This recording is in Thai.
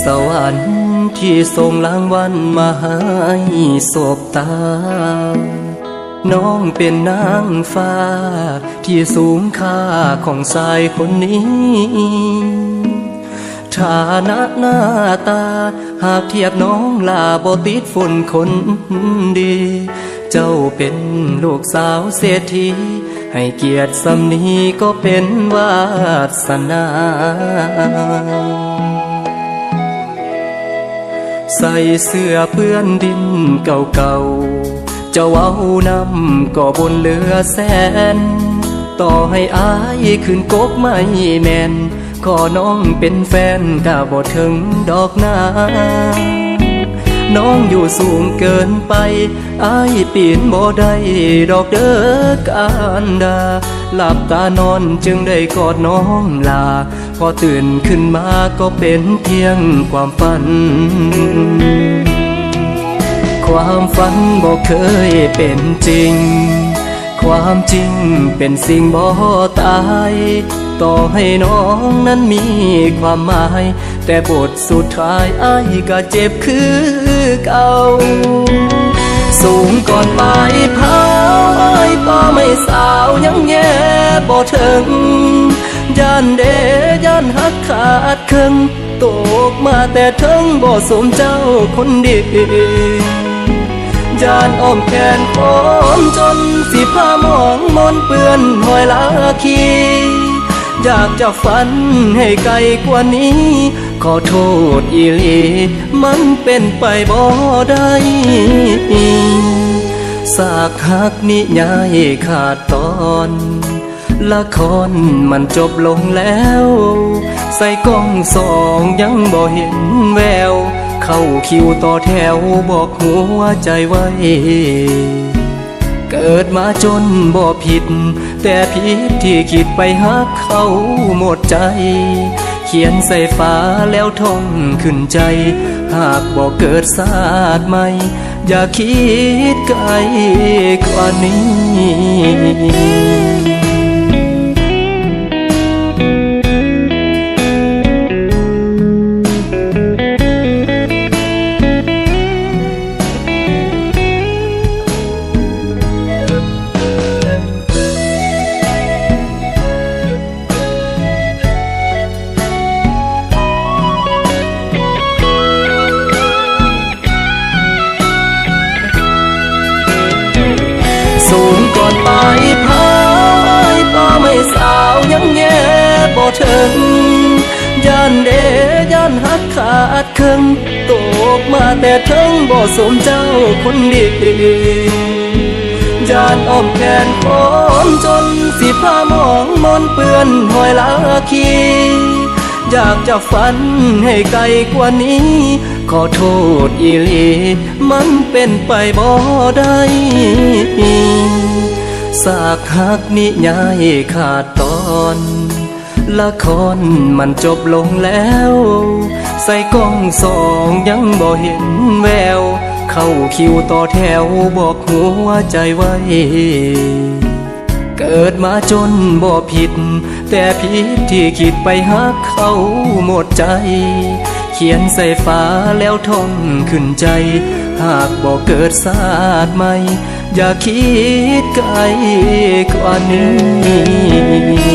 สวรรค์ที่ส่งรางวัลมาให้สบตาน้องเป็นนางฟ้าที่สูงค่าของชายคนนี้ฐานะหน้าตาหากเทียบน้องลาบ่ติดฝุ่นคนดีเจ้าเป็นลูกสาวเศรษฐีให้เกียรติสำนีก็เป็นวาสนาใส่เสื้อเปื้อนดินเก่าๆเจ้าเอาน้ำก็บนเรือแสนต่อให้อายขึ้นกกไม่แม่นขอน้องเป็นแฟนก็บ่ถึงดอกนาน้องอยู่สูงเกินไปอายปีนบ่ได้ดอกเด้อการดาหลับตานอนจึงได้กอดน้องลาพอตื่นขึ้นมาก็เป็นเพียงความฝันความฝันบ่เคยเป็นจริงความจริงเป็นสิ่งบ่ตายต่อให้น้องนั้นมีความหมายแต่บทสุดท้ายอ้ายก็เจ็บคือเก่าสูงก่อนปลายเผาอ้ายก็ไม่สาวยังแย่บ่ถึงย่านเดย่านหักขาดครึ่งตกมาแต่ถึงบ่สมเจ้าคนดีย่านอ้อมแขนคนจนสิพามองมนเปื้อนหอยลาคีอยากจะฝันให้ไกลกว่านี้ขอโทษอีหลีมันเป็นไปบ่ได้สากหักนิยายขาดตอนละครมันจบลงแล้วใส่กล้องสองยังบ่เห็นแววเข้าคิวต่อแถวบอกหัวใจไว้เกิดมาจนบ่ผิดแต่ผิดที่คิดไปหักเขาหมดใจเขียนใส่ฟ้าแล้วท่องขึ้นใจหากบ่เกิดศาสตร์ใหม่อย่าคิดไกลกว่านี้สูงก่อนปลายเผาก็ไม่สาวยังแย่บ่ถึงย่านเดย่านหักขาดครึ่งตกมาแต่ถึงบ่สมเจ้าคนดีย่านอ้อมแขนคนจนสิพามองมนเปื้อนหอยลาคีอยากจะฝันให้ไกลกว่านี้ขอโทษอีหลีมันเป็นไปบ่ได้สากหักนิยายขาดตอนละครมันจบลงแล้วใส่กล้องสองยังบ่เห็นแววเข้าคิวต่อแถวบอกหัวใจไว้เกิดมาจนบ่ผิดแต่ผิดที่คิดไปหักเขาหมดใจเขียนใส่ฟ้าแล้วท่องขึ้นใจหากบ่เกิดศาสตร์ใหม่อย่าคิดไกลกว่านี้